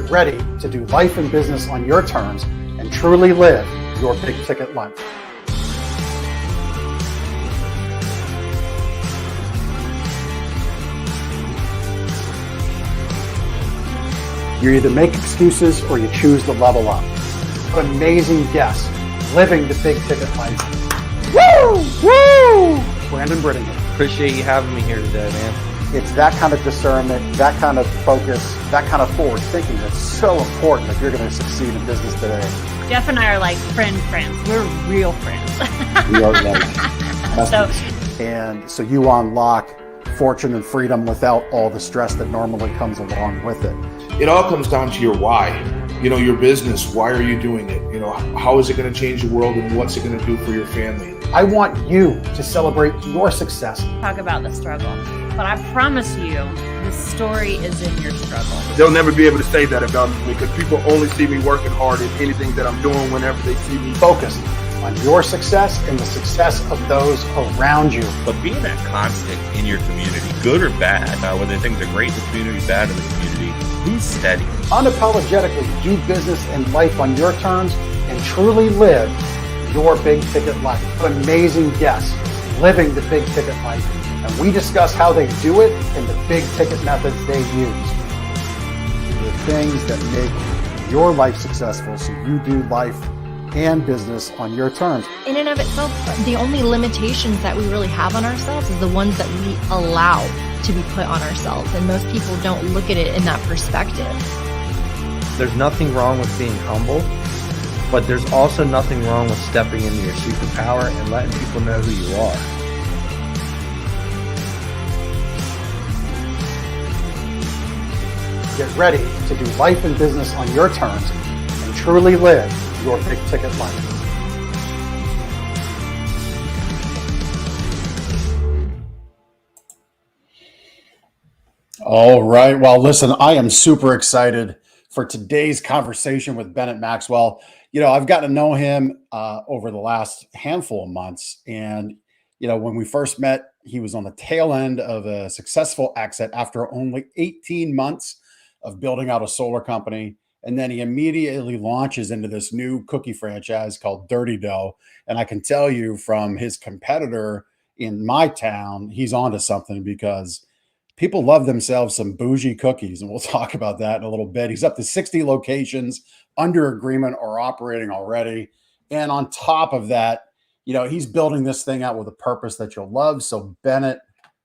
Get ready to do life and business on your terms and truly live your big ticket life. You either make excuses or you choose to level up. What amazing guests living the big ticket life. Woo! Woo! Brandon Brittinger. Appreciate you having me here today, man. It's that kind of discernment, that kind of focus, that kind of forward thinking that's so important if you're going to succeed in business today. Jeff and I are like friends. We're real friends. We are so you unlock fortune and freedom without all the stress that normally comes along with it. It all comes down to your why. Your business, why are you doing it? How is it going to change the world and what's it going to do for your family? I want you to celebrate your success. Talk about the struggle. But I promise you, the story is in your struggle. They'll never be able to say that about me because people only see me working hard at anything that I'm doing whenever they see me. Focused on your success and the success of those around you. But being that constant in your community, good or bad, whether things are great in the community, bad in the community, who's steady? Unapologetically do business and life on your terms and truly live your big ticket life. Amazing guests living the big ticket life. And we discuss how they do it and the big ticket methods they use. The things that make your life successful so you do life and business on your terms. In and of itself, the only limitations that we really have on ourselves is the ones that we allow to be put on ourselves. And most people don't look at it in that perspective. There's nothing wrong with being humble, but there's also nothing wrong with stepping into your superpower and letting people know who you are. Get ready to do life and business on your terms and truly live your big ticket life. All right. Well, listen, I am super excited for today's conversation with Bennett Maxwell. I've gotten to know him over the last handful of months. And, when we first met, he was on the tail end of a successful exit after only 18 months of building out a solar company. And then he immediately launches into this new cookie franchise called Dirty Dough. And I can tell you from his competitor in my town, he's onto something because people love themselves some bougie cookies. And we'll talk about that in a little bit. He's up to 60 locations under agreement or operating already. And on top of that, he's building this thing out with a purpose that you'll love. So Bennett,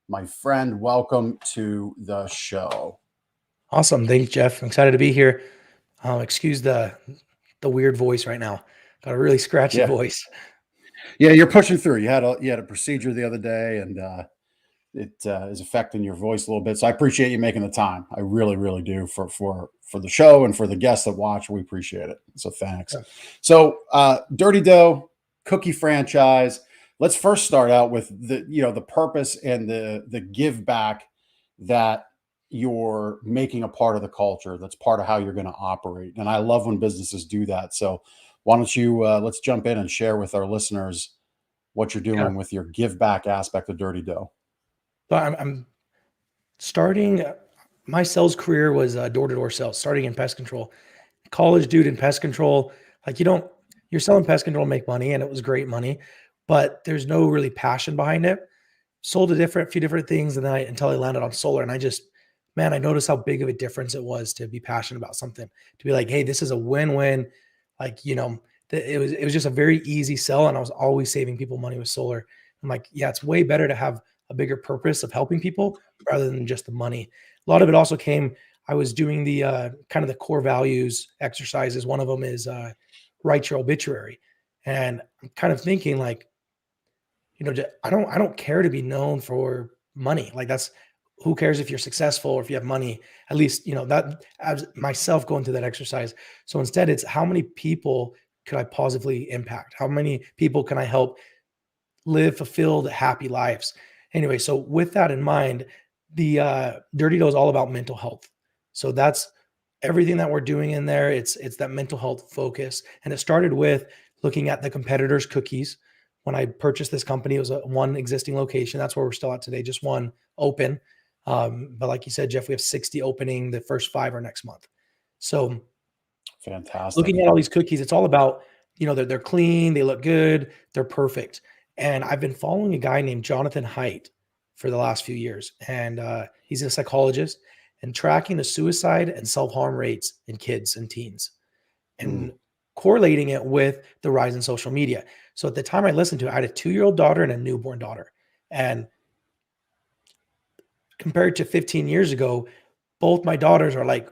my friend, welcome to the show. Awesome. Thanks, Jeff. I'm excited to be here. Excuse the weird voice right now. Got a really scratchy voice. Yeah, you're pushing through. You had a procedure the other day, and it is affecting your voice a little bit. So I appreciate you making the time. I really, really do for the show and for the guests that watch. We appreciate it. So thanks. Yeah. So Dirty Dough cookie franchise. Let's first start out with the purpose and the give back that you're making a part of the culture. That's part of how you're going to operate. And I love when businesses do that. So why don't you, let's jump in and share with our listeners what you're doing with your give back aspect of Dirty Dough. So I'm starting, my sales career was door-to-door sales, starting in pest control. College dude in pest control, you're selling pest control to make money, and it was great money, but there's no really passion behind it. Sold a few different things, and then until I landed on solar, and I noticed how big of a difference it was to be passionate about something, to be like, hey, this is a win-win. It was just a very easy sell, and I was always saving people money with solar. I'm like, yeah, it's way better to have a bigger purpose of helping people rather than just the money. A lot of it also came, I was doing the kind of the core values exercises. One of them is write your obituary. And I'm kind of thinking I don't care to be known for money. Who cares if you're successful or if you have money? At least, that as myself going through that exercise. So instead, it's how many people could I positively impact? How many people can I help live fulfilled, happy lives? Anyway, so with that in mind, the Dirty Dough is all about mental health. So that's everything that we're doing in there. It's that mental health focus. And it started with looking at the competitors' cookies. When I purchased this company, it was one existing location. That's where we're still at today, just one open. But like you said, Jeff, we have 60 opening. The first 5 are next month. So Fantastic. looking at all these cookies, it's all about, they're clean, they look good, they're perfect. And I've been following a guy named Jonathan Haidt for the last few years. And he's a psychologist and tracking the suicide and self-harm rates in kids and teens and correlating it with the rise in social media. So at the time I listened to it, I had a 2-year-old daughter and a newborn daughter. And compared to 15 years ago, both my daughters are like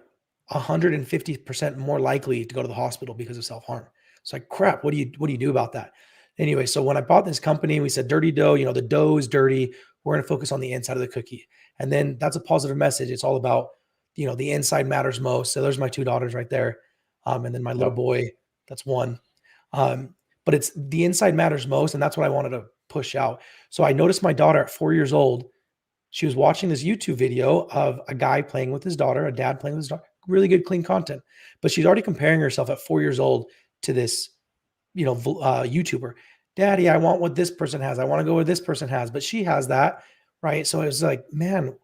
150% more likely to go to the hospital because of self-harm. It's like, crap, what do you do about that? Anyway, so when I bought this company, we said dirty dough, the dough is dirty. We're going to focus on the inside of the cookie. And then that's a positive message. It's all about, the inside matters most. So there's my 2 daughters right there. And then my little boy, that's 1. But it's the inside matters most. And that's what I wanted to push out. So I noticed my daughter at 4 years old, she was watching this YouTube video of a guy playing with his daughter, a dad playing with his daughter, really good, clean content. But she's already comparing herself at 4 years old to this, YouTuber. Daddy, I want what this person has. I want to go where this person has, but she has that, right? So it was like, man,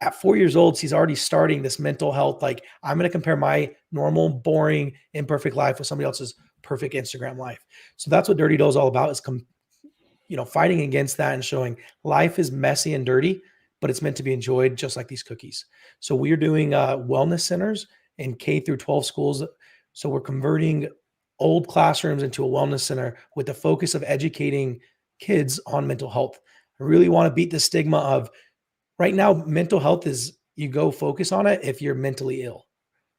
at 4 years old, she's already starting this mental health. Like, I'm going to compare my normal, boring, imperfect life with somebody else's perfect Instagram life. So that's what Dirty Dough is all about, is fighting against that and showing life is messy and dirty, but it's meant to be enjoyed just like these cookies. So we are doing wellness centers in K through 12 schools. So we're converting old classrooms into a wellness center with the focus of educating kids on mental health. I really want to beat the stigma of right now, mental health is you go focus on it if you're mentally ill,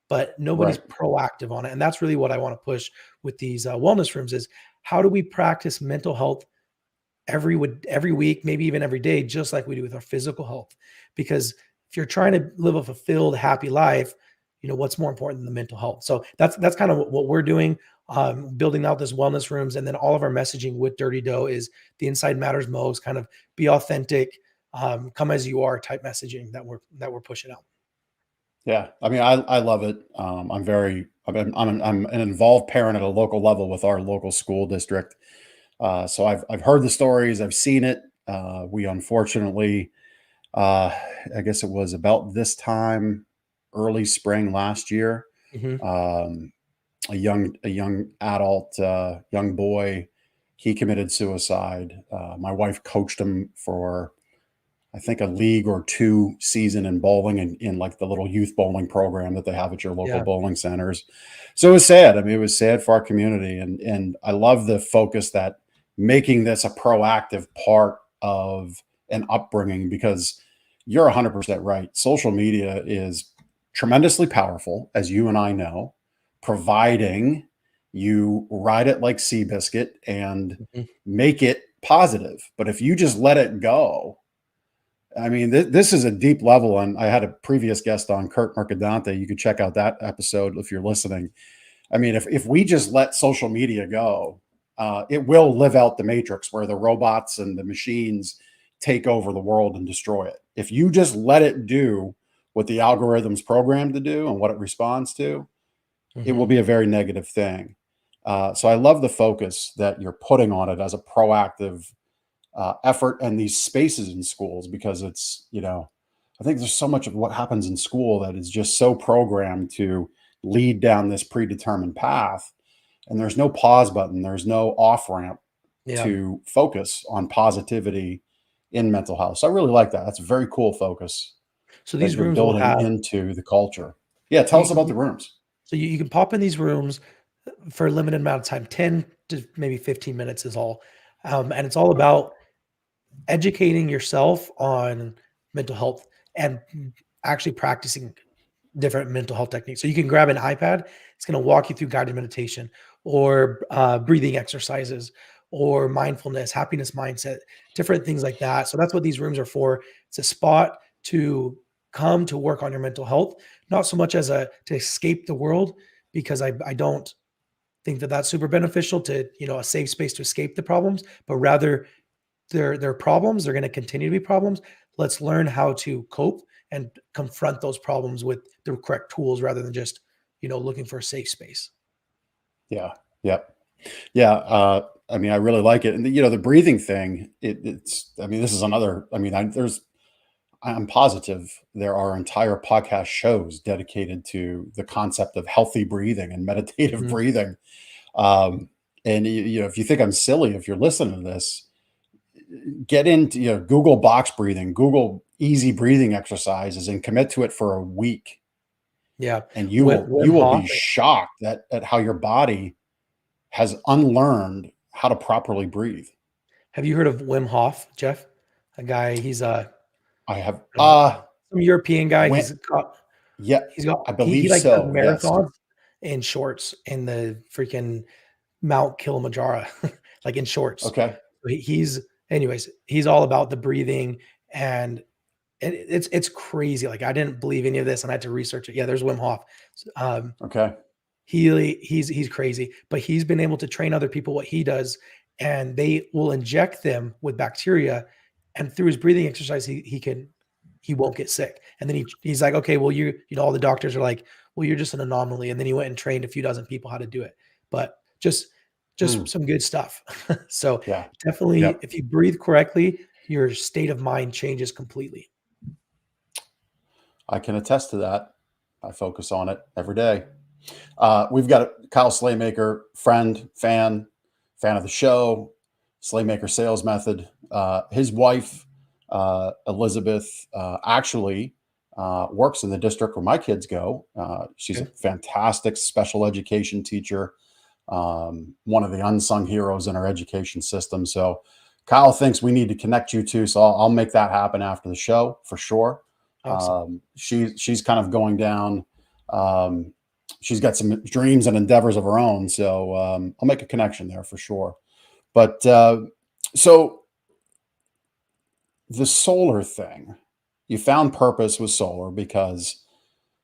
but nobody's proactive on it. And that's really what I want to push with these wellness rooms is how do we practice mental health every week, maybe even every day, just like we do with our physical health. Because if you're trying to live a fulfilled, happy life, what's more important than the mental health. So that's kind of what we're doing, building out this wellness rooms. And then all of our messaging with Dirty Dough is the inside matters most, kind of be authentic, come as you are type messaging that we're pushing out. Yeah. I mean, I love it. I'm an involved parent at a local level with our local school district. So I've heard the stories, I've seen it. We unfortunately, I guess it was about this time, early spring last year, a young adult, young boy, he committed suicide. My wife coached him for, I think, a league or 2 season in bowling in like the little youth bowling program that they have at your local bowling centers. So it was sad. I mean, it was sad for our community. And I love the focus that making this a proactive part of an upbringing, because you're 100% right. Social media is tremendously powerful, as you and I know, providing you ride it like Seabiscuit and make it positive. But if you just let it go, I mean, this is a deep level. And I had a previous guest on, Kurt Mercadante. You could check out that episode if you're listening. I mean, if we just let social media go, it will live out the matrix where the robots and the machines take over the world and destroy it. If you just let it do what the algorithm's programmed to do and what it responds to, it will be a very negative thing. So I love the focus that you're putting on it as a proactive effort and these spaces in schools, because it's, I think there's so much of what happens in school that is just so programmed to lead down this predetermined path. And there's no pause button. There's no off ramp to focus on positivity in mental health. So I really like that. That's a very cool focus. So these rooms will building have into the culture. Yeah. Tell us about the rooms. So you can pop in these rooms for a limited amount of time, 10 to maybe 15 minutes is all. And it's all about educating yourself on mental health and actually practicing different mental health techniques. So you can grab an iPad. It's going to walk you through guided meditation or breathing exercises or mindfulness, happiness mindset, different things like that. So that's what these rooms are for. It's a spot to come to work on your mental health, not so much as to escape the world, because I don't think that that's super beneficial to, a safe space to escape the problems, but rather they're problems. They're going to continue to be problems. Let's learn how to cope and confront those problems with the correct tools rather than just, looking for a safe space. Yeah. Yep. Yeah. I mean, I really like it. And the breathing thing, this is another, I'm positive there are entire podcast shows dedicated to the concept of healthy breathing and meditative Mhm. breathing. And if you think I'm silly, if you're listening to this, get into Google box breathing, Google easy breathing exercises, and commit to it for a week, Yeah. and Wim you will be Hof. shocked at how your body has unlearned how to properly breathe. Have you heard of Wim Hof, Jeff? A guy, he's I have some European guy. went yeah, I He believe like does so. Yes. marathons in shorts in the freaking Mount Kilimanjaro, like in shorts. Okay. He's all about the breathing, and it's crazy. Like, I didn't believe any of this, and I had to research it. Yeah, there's Wim Hof. Okay. He's crazy, but he's been able to train other people what he does, and they will inject them with bacteria, and through his breathing exercise, he won't get sick. And then he's like, okay, well, all the doctors are like, well, you're just an anomaly. And then he went and trained a few dozen people how to do it, but just some good stuff. So Yeah. definitely, Yep. if you breathe correctly, your state of mind changes completely. I can attest to that. I focus on it every day. We've got Kyle Slaymaker, friend, fan of the show, Slaymaker Sales Method. His wife, Elizabeth, actually works in the district where my kids go. She's a fantastic special education teacher, one of the unsung heroes in our education system. So Kyle thinks we need to connect you two. So I'll make that happen after the show for sure. Awesome. She's kind of going down. She's got some dreams and endeavors of her own. So I'll make a connection there for sure. But so the solar thing, you found purpose with solar because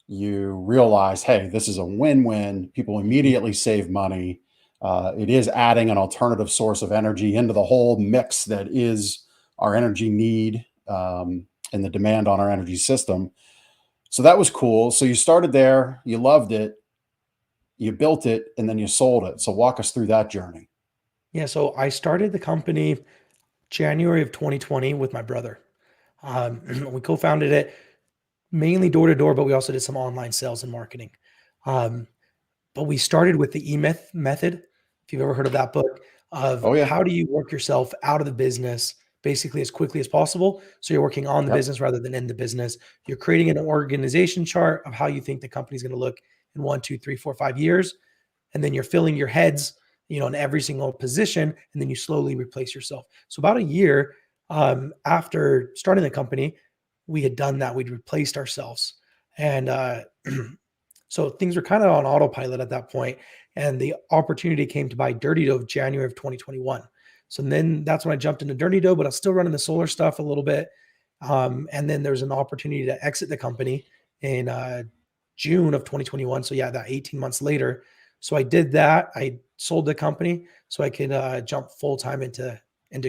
you realize, hey, this is a win-win. People immediately save money. It is adding an alternative source of energy into the whole mix that is our energy need and the demand on our energy system. So that was cool. So you started there, you loved it, you built it, and then you sold it. So walk us through that journey. Yeah. So I started the company January of 2020 with my brother. We co-founded it mainly door to door, but we also did some online sales and marketing. But we started with the E-Myth method. If you've ever heard of that book, of Oh, yeah. how do you work yourself out of the business basically as quickly as possible. So you're working on the Yep. business rather than in the business. You're creating an organization chart of how you think the company's going to look in 1, 2, 3, 4, 5 years. And then you're filling your heads, in every single position, and then you slowly replace yourself. So about a year after starting the company, we had done that. We'd replaced ourselves. And so things were kind of on autopilot at that point. And the opportunity came to buy Dirty Dough January of 2021. So then that's when I jumped into Dirty Dough, but I was still running the solar stuff a little bit. And then there was an opportunity to exit the company in June of 2021. So yeah, that 18 months later. So I did that. I sold the company so I could jump full-time into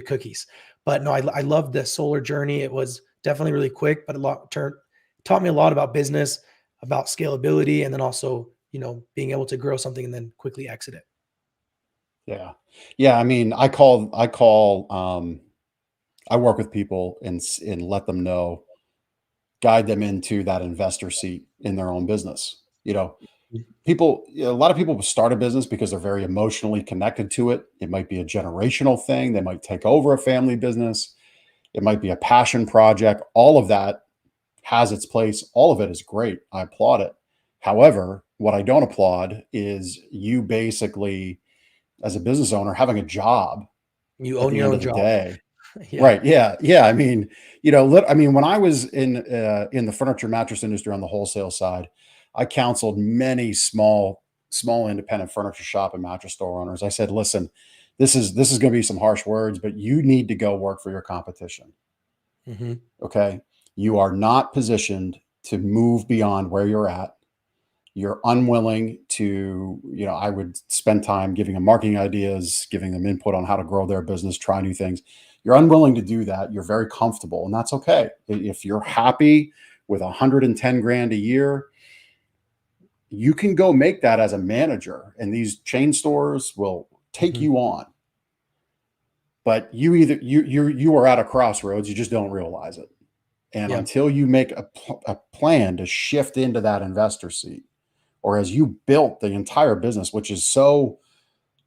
cookies. But no, I loved the solar journey. It was definitely really quick, but taught me a lot about business, about scalability, and then also, being able to grow something and then quickly exit it. Yeah. Yeah. I mean, I work with people and let them know, guide them into that investor seat in their own business. A lot of people start a business because they're very emotionally connected to it. It might be a generational thing. They might take over a family business. It might be a passion project. All of that has its place. All of it is great. I applaud it. However, what I don't applaud is you basically, as a business owner, having a job You at own the your end own of the job. day. Yeah. Right. Yeah. Yeah. I mean, when I was in the furniture mattress industry on the wholesale side, I counseled many small independent furniture shop and mattress store owners. I said, listen, this is going to be some harsh words, but you need to go work for your competition. Mm-hmm. Okay. You are not positioned to move beyond where you're at. You're unwilling to, I would spend time giving them marketing ideas, giving them input on how to grow their business, try new things. You're unwilling to do that. You're very comfortable, and that's okay. If you're happy with 110 grand a year, you can go make that as a manager, and these chain stores will take Mm-hmm. you on. But you are at a crossroads. You just don't realize it. And Yeah. until you make a plan to shift into that investor seat, or as you built the entire business, which is so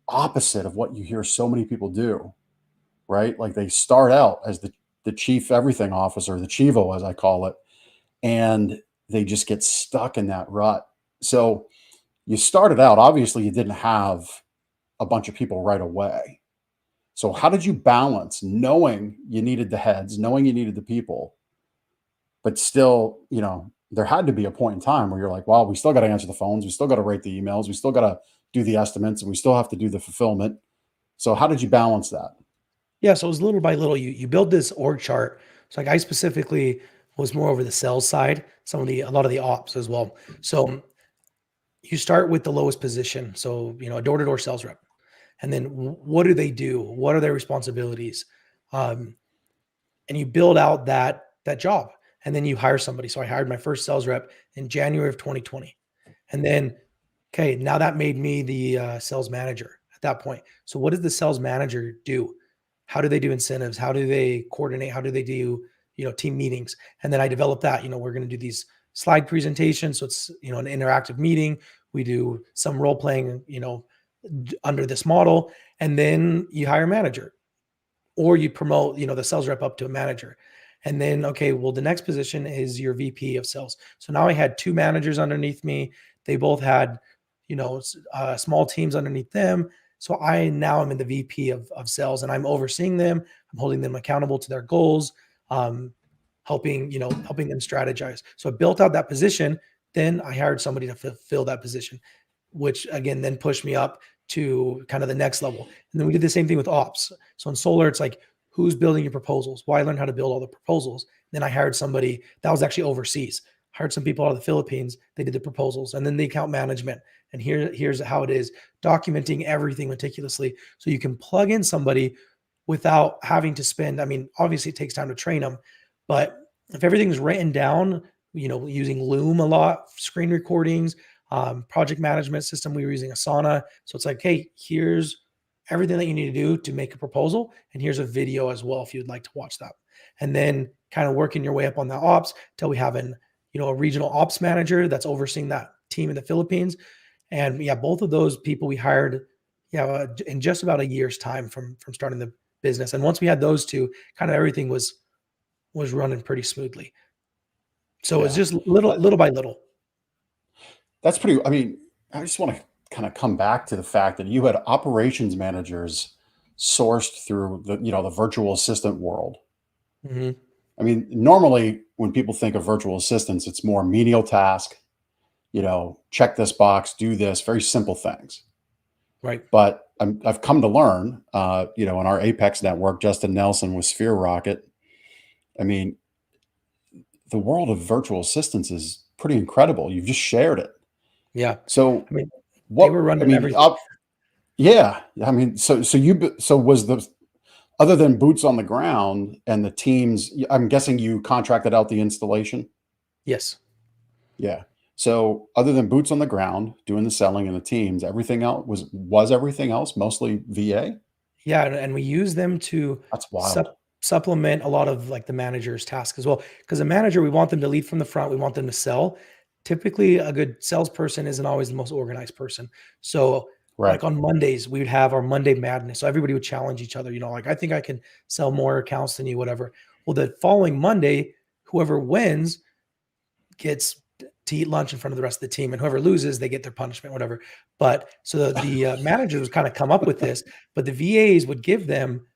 opposite of what you hear so many people do, right? Like they start out as the chief everything officer, the chivo, as I call it, and they just get stuck in that rut. So you started out, obviously, you didn't have a bunch of people right away. So how did you balance knowing you needed the heads, knowing you needed the people, but still, there had to be a point in time where you're like, well, we still got to answer the phones. We still got to write the emails. We still got to do the estimates, and we still have to do the fulfillment. So how did you balance that? Yeah. So it was little by little, you build this org chart. So like I specifically was more over the sales side, a lot of the ops as well. So you start with the lowest position. So, a door-to-door sales rep. And then what do they do? What are their responsibilities? And you build out that job, and then you hire somebody. So I hired my first sales rep in January of 2020. And then, okay, now that made me the sales manager at that point. So what does the sales manager do? How do they do incentives? How do they coordinate? How do they do, team meetings? And then I developed that, we're going to do these slide presentations. So it's, an interactive meeting. We do some role playing, under this model. And then you hire a manager, or you promote, the sales rep up to a manager. And then, okay, well, the next position is your VP of sales. So now I had 2 managers underneath me. They both had, small teams underneath them. So I now am in the VP of sales, and I'm overseeing them. I'm holding them accountable to their goals, helping them strategize. So I built out that position. Then I hired somebody to fill that position, which again, then pushed me up to kind of the next level. And then we did the same thing with ops. So in solar, it's like, who's building your proposals? Well, I learned how to build all the proposals. Then I hired somebody that was actually overseas. Hired some people out of the Philippines. They did the proposals, and then the account management. And here's how it is, documenting everything meticulously. So you can plug in somebody without having to spend, obviously it takes time to train them, but if everything's written down, using Loom a lot, screen recordings, project management system, we were using Asana. So it's like, hey, here's everything that you need to do to make a proposal. And here's a video as well, if you'd like to watch that. And then kind of working your way up on that ops till we have a regional ops manager that's overseeing that team in the Philippines. And yeah, both of those people we hired, in just about a year's time from starting the business. And once we had those 2, kind of everything was running pretty smoothly. So it's just little by little. That's pretty, I just want to kind of come back to the fact that you had operations managers sourced through the virtual assistant world. Mm-hmm. Normally when people think of virtual assistants, it's more menial task, check this box, do this, very simple things. Right. But I've come to learn, in our Apex network, Justin Nelson with Sphere Rocket. The world of virtual assistants is pretty incredible. You've just shared it. Yeah. So they were running everything. Yeah. So was other than boots on the ground and the teams, I'm guessing you contracted out the installation? Yes. Yeah. So other than boots on the ground, doing the selling and the teams, everything else was everything else mostly VA? Yeah. And we use them to That's wild. supplement a lot of like the manager's tasks as well. Because a manager, we want them to lead from the front. We want them to sell. Typically a good salesperson isn't always the most organized person. So like on Mondays, we would have our Monday madness. So everybody would challenge each other, like, I think I can sell more accounts than you, whatever. Well, the following Monday, whoever wins gets to eat lunch in front of the rest of the team, and whoever loses, they get their punishment, whatever. But so the managers would kind of come up with this, but the VAs would give them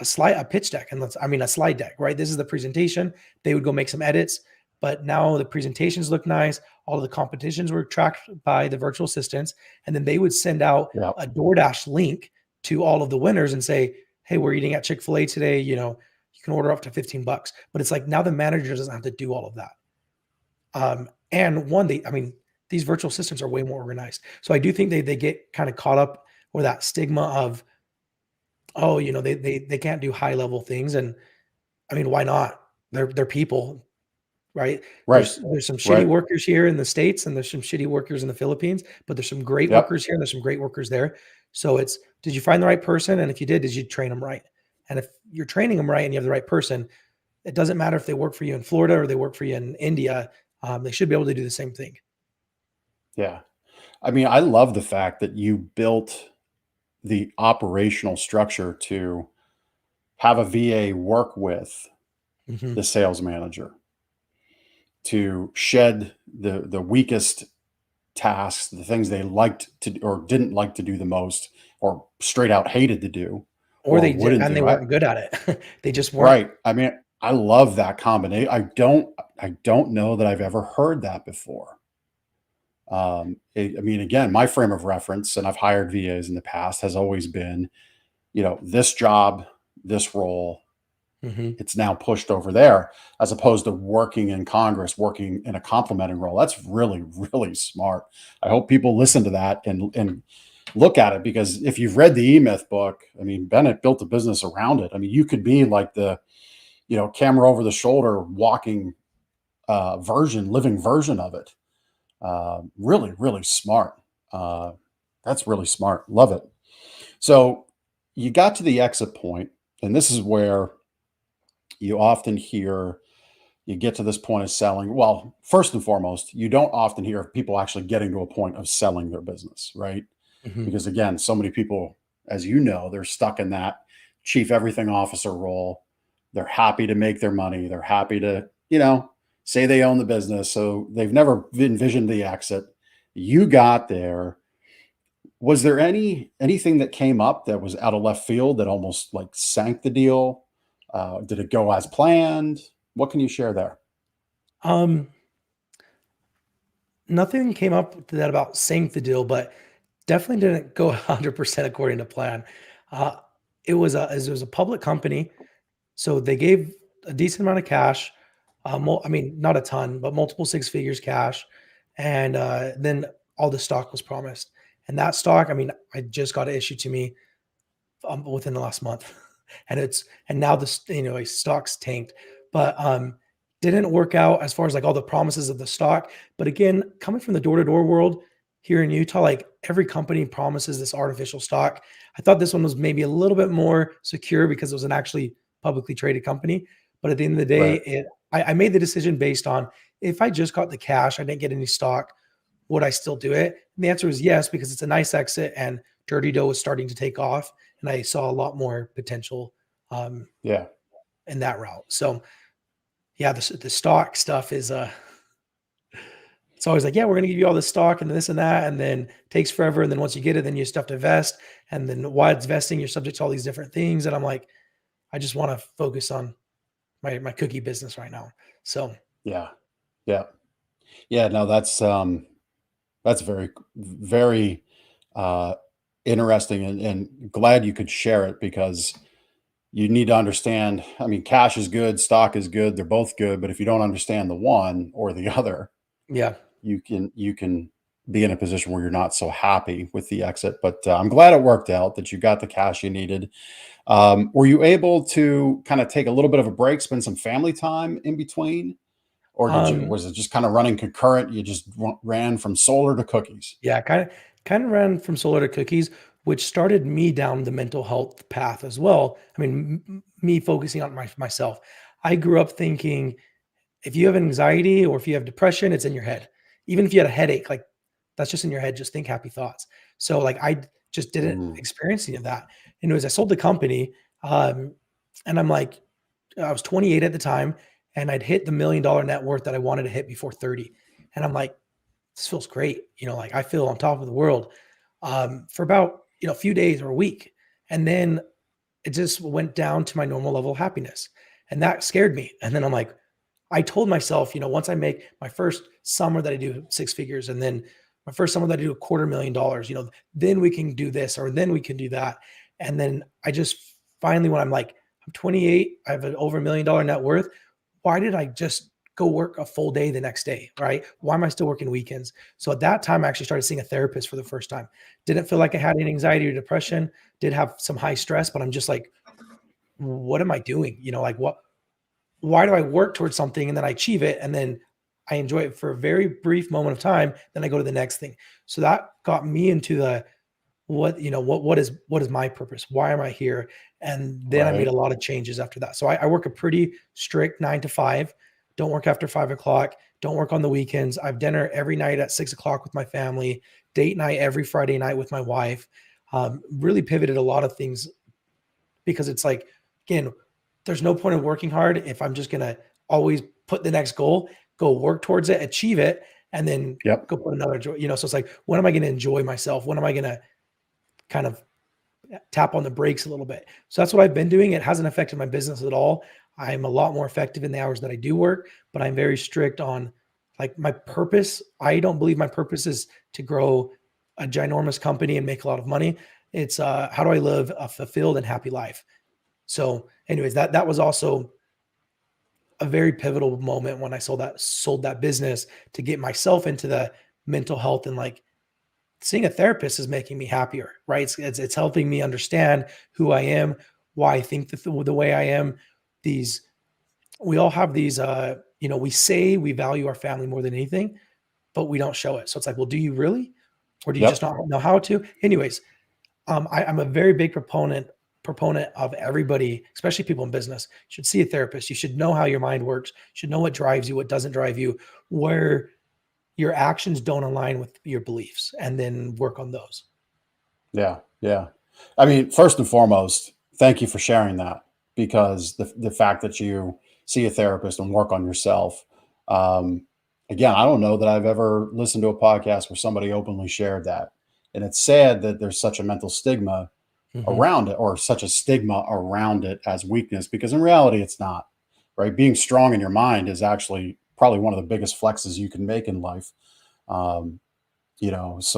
a pitch deck, and a slide deck, right? This is the presentation. They would go make some edits, but now the presentations look nice. All of the competitions were tracked by the virtual assistants, and then they would send out a DoorDash link to all of the winners and say, hey, we're eating at Chick-fil-A today. You can order up to $15, but it's like now the manager doesn't have to do all of that. And these virtual systems are way more organized. So I do think they get kind of caught up with that stigma of, they can't do high level things. And why not? They're people, right? There's some shitty workers here in the States, and there's some shitty workers in the Philippines, but there's some great workers here and there's some great workers there. So did you find the right person? And if you did you train them right? And if you're training them right and you have the right person, it doesn't matter if they work for you in Florida or they work for you in India. They should be able to do the same thing. Yeah. I mean, I love the fact that you built the operational structure to have a VA work with Mhm. the sales manager to shed the weakest tasks, the things they liked to or didn't like to do the most, or straight out hated to do, Or or they did, wouldn't and they do. weren't good at it. They just weren't. Right. I mean, I love that combination. I don't know that I've ever heard that before. I mean, again, my frame of reference, and I've hired VAs in the past, has always been, this job, this role, Mhm. it's now pushed over there, as opposed to working in Congress, working in a complementing role. That's really, really smart. I hope people listen to that and look at it, because if you've read the E-Myth book, I mean, Bennett built a business around it. I mean, you could be like the, camera over the shoulder, walking living version of it. Really, really smart. That's really smart. Love it. So you got to the exit point, and this is where you often hear you get to this point of selling. Well, first and foremost, you don't often hear of people actually getting to a point of selling their business, right? Mhm. Because again, so many people, as you know, they're stuck in that chief everything officer role. They're happy to make their money. They're happy to, say they own the business. So they've never envisioned the exit. You got there. Was there anything that came up that was out of left field that almost like sank the deal? Did it go as planned? What can you share there? Um, Nothing came up to that about sank the deal, but definitely didn't go 100% according to plan. Uh, it was a public company, so they gave a decent amount of cash. I mean, not a ton, but multiple six figures cash, and then all the stock was promised. And that stock, I mean, I just got it issued to me within the last month, and now this like stocks tanked, but didn't work out as far as like all the promises of the stock. But again, coming from the door to door world here in Utah, like every company promises this artificial stock. I thought this one was maybe a little bit more secure because it was an actually publicly traded company. But at the end of the day, Right. I made the decision based on if I just got the cash, I didn't get any stock, would I still do it? And the answer is yes, because it's a nice exit and Dirty Dough was starting to take off, and I saw a lot more potential um, Yeah. in that route. So yeah, the stock stuff is it's always like, yeah, we're gonna give you all this stock and this and that, and then it takes forever. And then once you get it, then you have to vest. And then while it's vesting, you're subject to all these different things. And I'm like, I just want to focus on my cookie business right now. So Yeah. Yeah. Yeah. No, that's very, very uh, interesting, and glad you could share it, because you need to understand. I mean, cash is good, stock is good, they're both good, but if you don't understand the one or the other, yeah. you can be in a position where you're not so happy with the exit. But I'm glad it worked out, that you got the cash you needed. Were you able to kind of take a little bit of a break, spend some family time in between, or Um, was it just kind of running concurrent? You just ran from solar to cookies. Yeah, kind of ran from solar to cookies, which started me down the mental health path as well. I mean, me focusing on myself. I grew up thinking if you have anxiety or if you have depression, it's in your head. Even if you had a headache, like that's just in your head. Just think happy thoughts. So like I just didn't Mm, experience any of that. And it was I sold the company, and I'm like, I was 28 at the time, and I'd hit the $1 million net worth that I wanted to hit before 30. And I'm like, this feels great. Like I feel on top of the world for about, a few days or a week. And then it just went down to my normal level of happiness. And that scared me. And then I'm like, I told myself, once I make my first summer that I do six figures, and then my first summer that I do $250,000, then we can do this or then we can do that. And then I just finally, when I'm like, I'm 28, I have an over $1 million net worth. Why did I just go work a full day the next day? Right? Why am I still working weekends? So at that time, I actually started seeing a therapist for the first time. Didn't feel like I had any anxiety or depression, did have some high stress, but I'm just like, what am I doing? Like why do I work towards something and then I achieve it and then I enjoy it for a very brief moment of time, then I go to the next thing. So that got me into what is my purpose? Why am I here? And then I made a lot of changes after that. So I work a pretty strict 9 to 5. Don't work after 5 o'clock. Don't work on the weekends. I have dinner every night at 6 o'clock with my family, date night every Friday night with my wife. Really pivoted a lot of things because it's like, again, there's no point in working hard if I'm just going to always put the next goal, go work towards it, achieve it, and then go put another, so it's like, when am I going to enjoy myself? When am I going to kind of tap on the brakes a little bit? So that's what I've been doing. It hasn't affected my business at all. I'm a lot more effective in the hours that I do work, but I'm very strict on like my purpose. I don't believe my purpose is to grow a ginormous company and make a lot of money. It's how do I live a fulfilled and happy life? So anyways, that was also a very pivotal moment when I sold that business to get myself into the mental health, and like seeing a therapist is making me happier, right? It's helping me understand who I am, why I think the way I am. We all have these, we say we value our family more than anything, but we don't show it. So it's like, well, do you really? Or do you just not know how to? Anyways, I'm a very big proponent of everybody, especially people in business, should see a therapist. You should know how your mind works. You should know what drives you, what doesn't drive you, where your actions don't align with your beliefs, and then work on those. Yeah. Yeah. I mean, first and foremost, thank you for sharing that, because the fact that you see a therapist and work on yourself. Again, I don't know that I've ever listened to a podcast where somebody openly shared that. And it's sad that there's such a mental stigma around it, or such a stigma around it as weakness, because in reality, it's not, right? Being strong in your mind is actually probably one of the biggest flexes you can make in life. So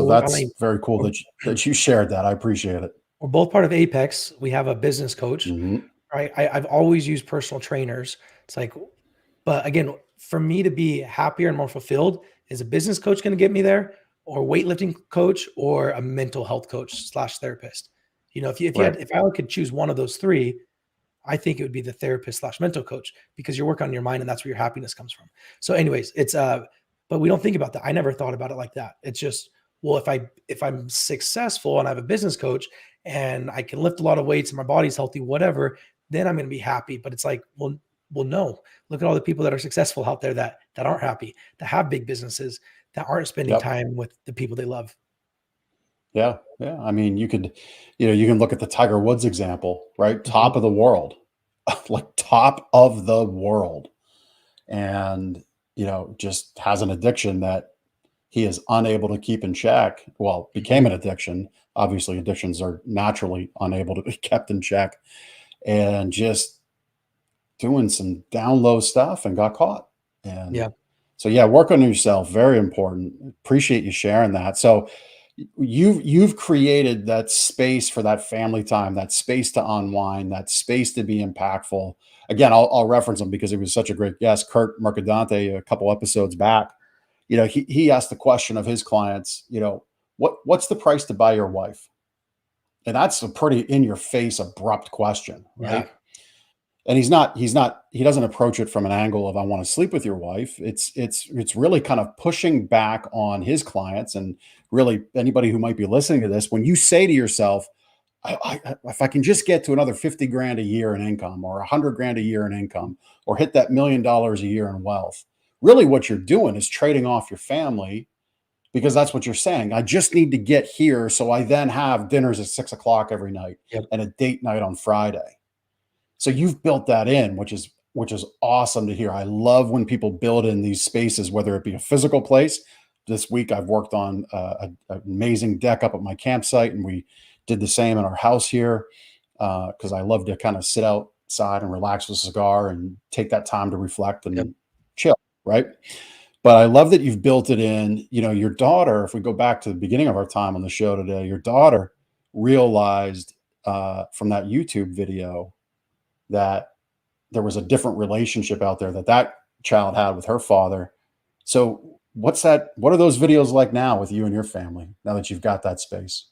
that's very cool that you shared that. I appreciate it. We're both part of Apex. We have a business coach, Mhm. right? I've always used personal trainers. It's like, but again, for me to be happier and more fulfilled, is a business coach going to get me there, or weightlifting coach, or a mental health coach / therapist? If I could choose one of those three, I think it would be the therapist / mental coach, because you're working on your mind, and that's where your happiness comes from. So anyways, it's, but we don't think about that. I never thought about it like that. It's just, well, if I'm successful and I have a business coach and I can lift a lot of weights and my body's healthy, whatever, then I'm going to be happy. But it's like, well, no, look at all the people that are successful out there that aren't happy, that have big businesses, that aren't spending time with the people they love. Yeah. Yeah. I mean, you can look at the Tiger Woods example, right? Top of the world, like top of the world. And, just has an addiction that he is unable to keep in check. Well, became an addiction. Obviously, addictions are naturally unable to be kept in check, and just doing some down low stuff and got caught. And so, work on yourself. Very important. Appreciate you sharing that. So you've created that space for that family time, that space to unwind, that space to be impactful. Again, I'll reference him because he was such a great guest. Kurt Mercadante, a couple episodes back, he asked the question of his clients, what's the price to buy your wife? And that's a pretty in your face, abrupt question, right? And he doesn't approach it from an angle of, I want to sleep with your wife. It's really kind of pushing back on his clients, and really anybody who might be listening to this. When you say to yourself, if I can just get to another 50 grand a year in income, or 100 grand a year in income, or hit that $1 million a year in wealth, really what you're doing is trading off your family, because that's what you're saying. I just need to get here, so I then have dinners at 6 o'clock every night and a date night on Friday. So you've built that in, which is awesome to hear. I love when people build in these spaces, whether it be a physical place. This week I've worked on an amazing deck up at my campsite, and we did the same in our house here, because I love to kind of sit outside and relax with a cigar and take that time to reflect and chill, right? But I love that you've built it in. Your daughter, if we go back to the beginning of our time on the show today, your daughter realized from that YouTube video that there was a different relationship out there that child had with her father. So what are those videos like now with you and your family, now that you've got that space?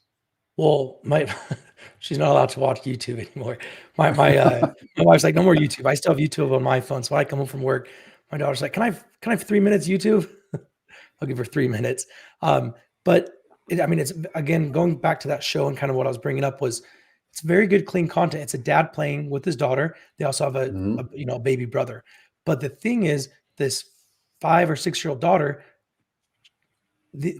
Well, she's not allowed to watch YouTube anymore. My wife's like, no more YouTube. I still have YouTube on my phone. So when I come home from work, my daughter's like, can I have 3 minutes YouTube? I'll give her 3 minutes. But I mean, it's again going back to that show and kind of what I was bringing up was it's very good, clean content. It's a dad playing with his daughter. They also have Mhm. a baby brother. But the thing is, this 5 or 6 year old daughter,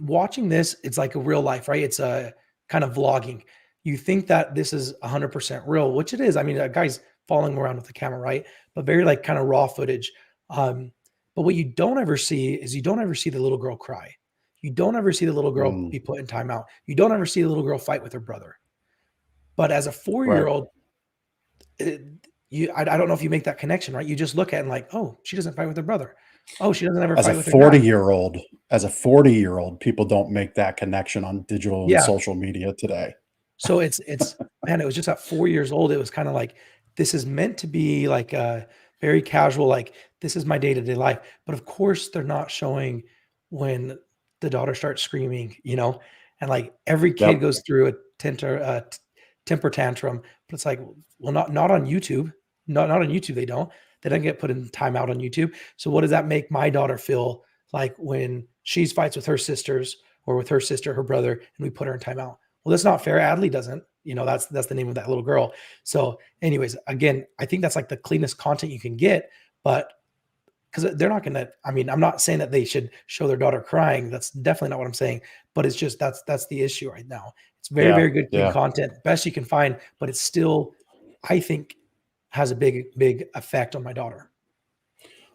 watching this, it's like a real life, right? It's a kind of vlogging. You think that this is 100% real, which it is. I mean, a guy's following around with the camera, right? But very like kind of raw footage. But what you don't ever see is you don't ever see the little girl cry. You don't ever see the little girl Mm. be put in timeout. You don't ever see the little girl fight with her brother. But as a 4 year Right. old, I don't know if you make that connection, right? You just look at it and like, oh, she doesn't fight with her brother. Oh, she doesn't ever As a fight with her dad. 40-year-old, people don't make that connection on digital and Yeah. social media today. So it's man, it was just at 4 years old. It was kind of like this is meant to be like a very casual, like this is my day-to-day life. But of course, they're not showing when the daughter starts screaming, and like every kid Yep. goes through a temper tantrum. But it's like, well, not on YouTube. Not on YouTube, they don't. They don't get put in timeout on YouTube. So what does that make my daughter feel like when she fights with her sisters or with her sister, her brother, and we put her in timeout? Well, that's not fair. Adley doesn't. That's the name of that little girl. So, anyways, again, I think that's like the cleanest content you can get, but because they're not going to. I mean, I'm not saying that they should show their daughter crying. That's definitely not what I'm saying. But it's just that's the issue right now. It's very, very good clean Yeah. content, best you can find, but it's still, I think, has a big effect on my daughter.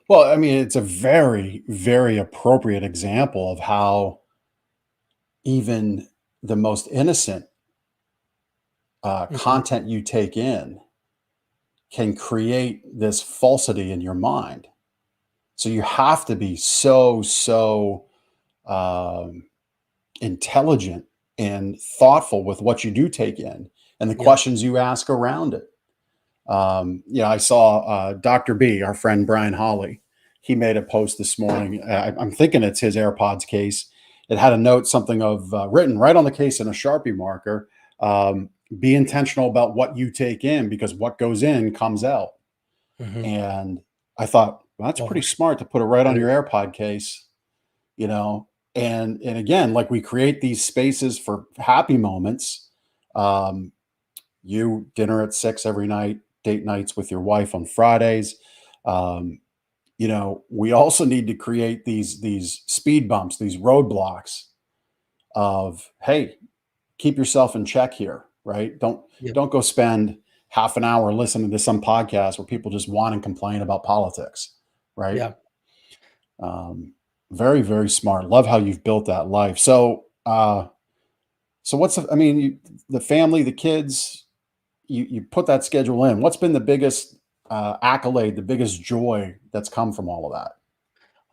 Well, I mean, it's a very, very appropriate example of how even the most innocent Mhm. content you take in can create this falsity in your mind. So you have to be so um, intelligent and thoughtful with what you do take in and the Yep. questions you ask around it. I saw Dr. B, our friend Brian Holly. He made a post this morning. I'm thinking it's his AirPods case. It had a note, something of written right on the case in a Sharpie marker. Be intentional about what you take in because what goes in comes out. Mhm. And I thought, well, that's Oh, pretty smart to put it right on that your is. AirPod case, And again, like we create these spaces for happy moments. Um, you dinner at 6 every night, date nights with your wife on Fridays. Um, we also need to create these speed bumps, these roadblocks of, hey, keep yourself in check here, right? Don't Yep. don't go spend half an hour listening to some podcast where people just want and complain about politics, right? Yeah. Very, very smart. Love how you've built that life. So what's the family, the kids, you put that schedule in. What's been the biggest accolade, the biggest joy that's come from all of that?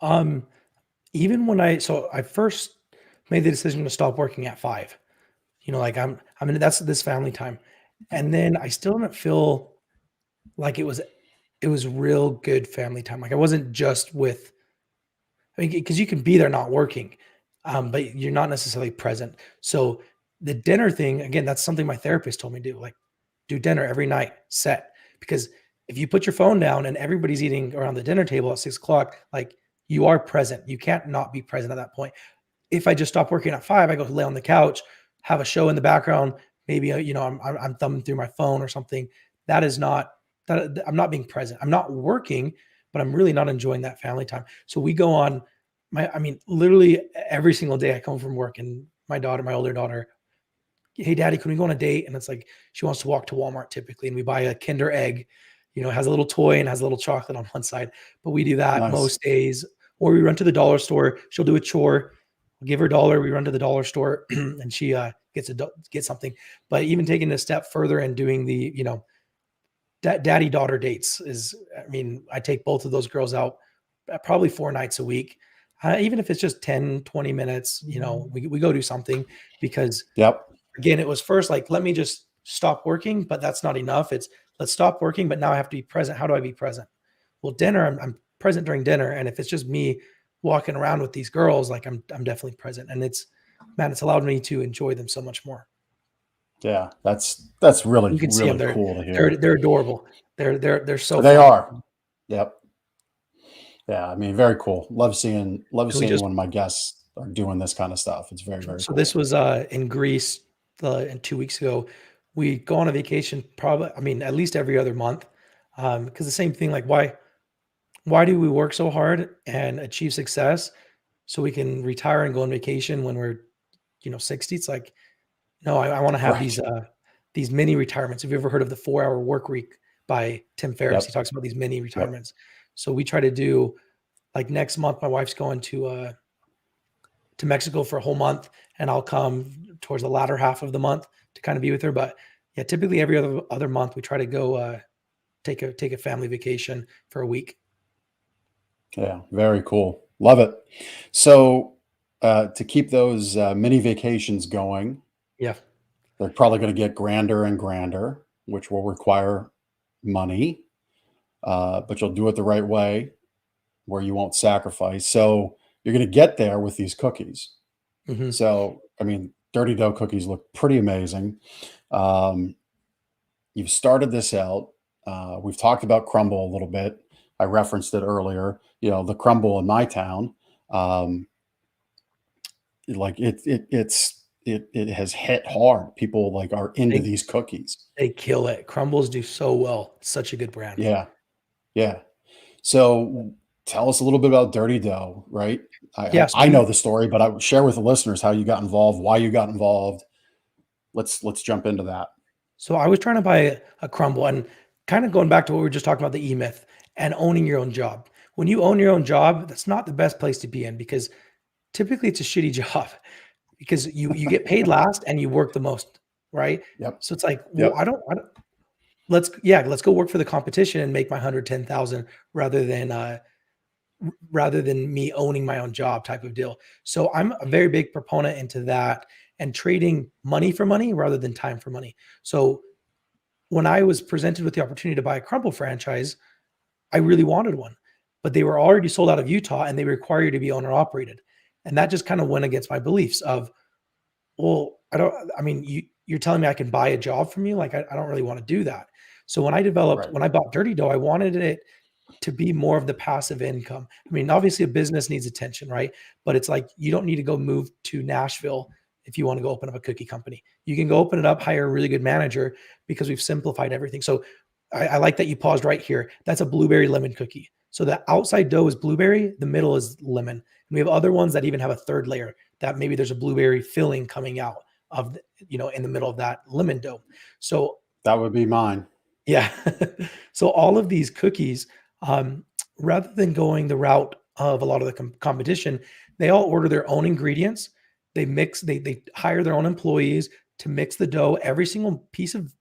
Um, Even when I first made the decision to stop working at 5, like I'm in that's this family time. And then I still didn't feel like it was real good family time. Like I wasn't just with, I mean, because you can be there not working, but you're not necessarily present. So the dinner thing, again, that's something my therapist told me to do. Like, do dinner every night, set. Because if you put your phone down and everybody's eating around the dinner table at 6 o'clock, like you are present. You can't not be present at that point. If I just stop working at 5, I go lay on the couch, have a show in the background. Maybe I'm thumbing through my phone or something. That is not that I'm not being present. I'm not working, but I'm really not enjoying that family time. So we go on literally every single day I come from work and my older daughter, hey daddy, can we go on a date? And it's like, she wants to walk to Walmart typically. And we buy a Kinder egg, it has a little toy and has a little chocolate on one side, but we do that Nice. most days. Or we run to the dollar store. She'll do a chore. We'll give her $1. We run to the dollar store and she gets something. But even taking it a step further and doing the, daddy daughter dates I take both of those girls out probably 4 nights a week. Even if it's just 10, 20 minutes, we go do something because Yep. again, it was first like, let me just stop working, but that's not enough. It's let's stop working, but now I have to be present. How do I be present? Well, dinner, I'm present during dinner. And if it's just me walking around with these girls, like I'm definitely present. And it's allowed me to enjoy them so much more. Yeah, that's really, You can see them. really cool to hear. They're adorable. They're so They fun. are. Yep. Yeah, I mean, very cool. Love seeing just- one of my guests are doing this kind of stuff. It's very, very So cool. this was in Greece and 2 weeks ago. We go on a vacation probably, I mean, at least every other month. Because the same thing, like why do we work so hard and achieve success so we can retire and go on vacation when we're 60? It's like, no, I want to have Right. these mini retirements. Have you ever heard of the 4 Hour Work Week by Tim Ferriss? Yep. He talks about these mini Yep. retirements. So we try to do, like, next month, my wife's going to Mexico for a whole month, and I'll come towards the latter half of the month to kind of be with her. But yeah, typically every other month we try to go take a family vacation for a week. Yeah. Very cool. Love it. So to keep those mini vacations going, Yeah. they're probably going to get grander and grander, which will require money, but you'll do it the right way where you won't sacrifice. So you're going to get there with these cookies. Hmm. So, I mean, dirty dough cookies look pretty amazing. Um, you've started this out. We've talked about crumble a little bit. I referenced it earlier. The crumble in my town, like it has hit hard. People like are into They, these cookies. they kill it. Crumbles do so well. It's such a good brand. Yeah, yeah. So tell us a little bit about dirty dough, right? I, Yeah. I, I know the story, but I would share with the listeners how you got involved, why you got involved. Let's jump into that. So I was trying to buy a crumble, and kind of going back to what we were just talking about, the E-Myth and owning your own job. When you own your own job, that's not the best place to be in, because typically it's a shitty job because you get paid last and you work the most, right? Yep. So it's like, well, Yep. I don't let's go work for the competition and make my 110,000 rather than me owning my own job type of deal. So I'm a very big proponent into that and trading money for money rather than time for money. So when I was presented with the opportunity to buy a crumble franchise, I really wanted one, but they were already sold out of Utah and they require you to be owner operated. And that just kind of went against my beliefs of, well, you're telling me I can buy a job from you. Like, I don't really want to do that. So when I Right. bought Dirty Dough, I wanted it to be more of the passive income. I mean, obviously a business needs attention, right? But it's like, you don't need to go move to Nashville if you want to go open up a cookie company. You can go open it up, hire a really good manager, because we've simplified everything. So I like that you paused right here. That's a blueberry lemon cookie. So the outside dough is blueberry, the middle is lemon. And we have other ones that even have a third layer that maybe there's a blueberry filling coming out of, in the middle of that lemon dough. So That would be mine. yeah. So all of these cookies, rather than going the route of a lot of the competition, they all order their own ingredients. They mix, they hire their own employees to mix the dough. Every single piece of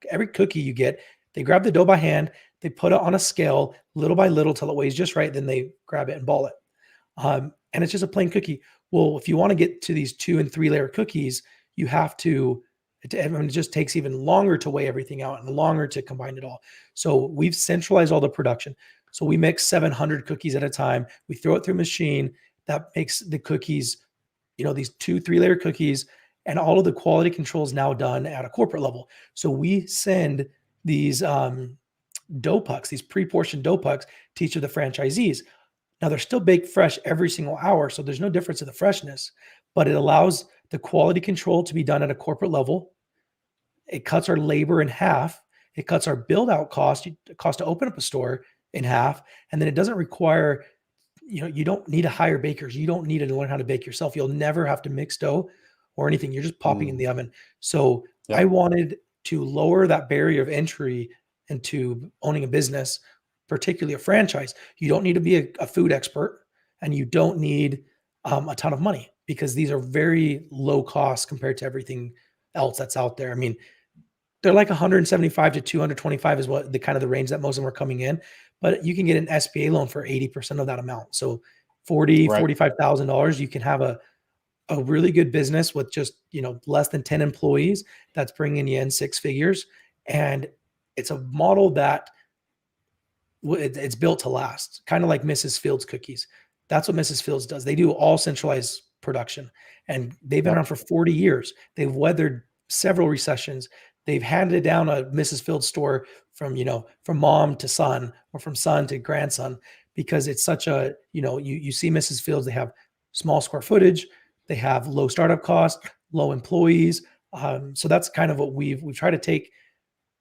every cookie you get, they grab the dough by hand, they put it on a scale little by little till it weighs just right. Then they grab it and ball it. And it's just a plain cookie. Well, if you want to get to these 2 and 3 layer cookies, you have to, it just takes even longer to weigh everything out and longer to combine it all. So we've centralized all the production. So we mix 700 cookies at a time. We throw it through a machine that makes the cookies, these 2, 3 layer cookies, and all of the quality control is now done at a corporate level. So we send these dough pucks, these pre-portioned dough pucks, to each of the franchisees. Now they're still baked fresh every single hour, so there's no difference in the freshness, but it allows the quality control to be done at a corporate level. It cuts our labor in half. It cuts our build out cost to open up a store in half. And then it doesn't require, you don't need to hire bakers. You don't need to learn how to bake yourself. You'll never have to mix dough or anything. You're just popping in the oven. So Yep. I wanted to lower that barrier of entry into owning a business, particularly a franchise. You don't need to be a food expert, and you don't need a ton of money, because these are very low cost compared to everything else that's out there. I mean, they're like 175 to 225 is what the kind of the range that most of them are coming in, but you can get an SBA loan for 80% of that amount. So Right. $45,000, you can have a really good business with just, less than 10 employees that's bringing you in 6 figures. And it's a model that it's built to last, kind of like Mrs. Fields cookies. That's what Mrs. Fields does. They do all centralized production, and they've been Yep. around for 40 years. They've weathered several recessions. They've handed down a Mrs. Fields store from mom to son, or from son to grandson, because it's such a, you see Mrs. Fields, they have small square footage. They have low startup costs, low employees. So that's kind of what we've tried to take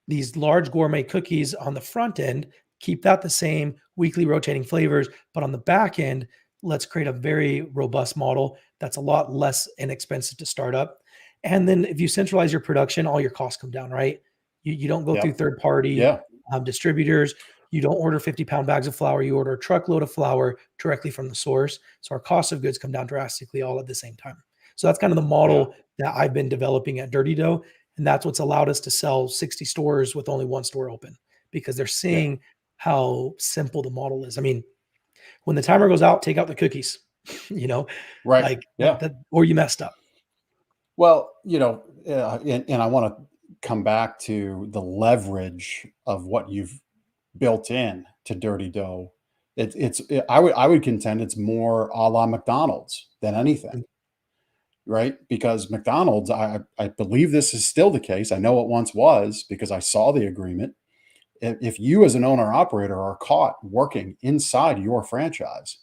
these large gourmet cookies on the front end, keep that the same, weekly rotating flavors, but on the back end, let's create a very robust model that's a lot less inexpensive to start up. And then if you centralize your production, all your costs come down, right? You don't go through Yep. third party Yeah. distributors. You don't order 50-pound bags of flour. You order a truckload of flour directly from the source. So our cost of goods come down drastically all at the same time. So that's kind of the model that I've been developing at Dirty Dough. And that's what's allowed us to sell 60 stores with only one store open, because they're seeing how simple the model is. I mean, when the timer goes out, take out the cookies, Right. like Yeah. or you messed up. Well, and I want to come back to the leverage of what you've built in to Dirty Dough. I would contend it's more a la McDonald's than anything, right? Because McDonald's, I believe this is still the case. I know it once was because I saw the agreement. If you as an owner operator are caught working inside your franchise,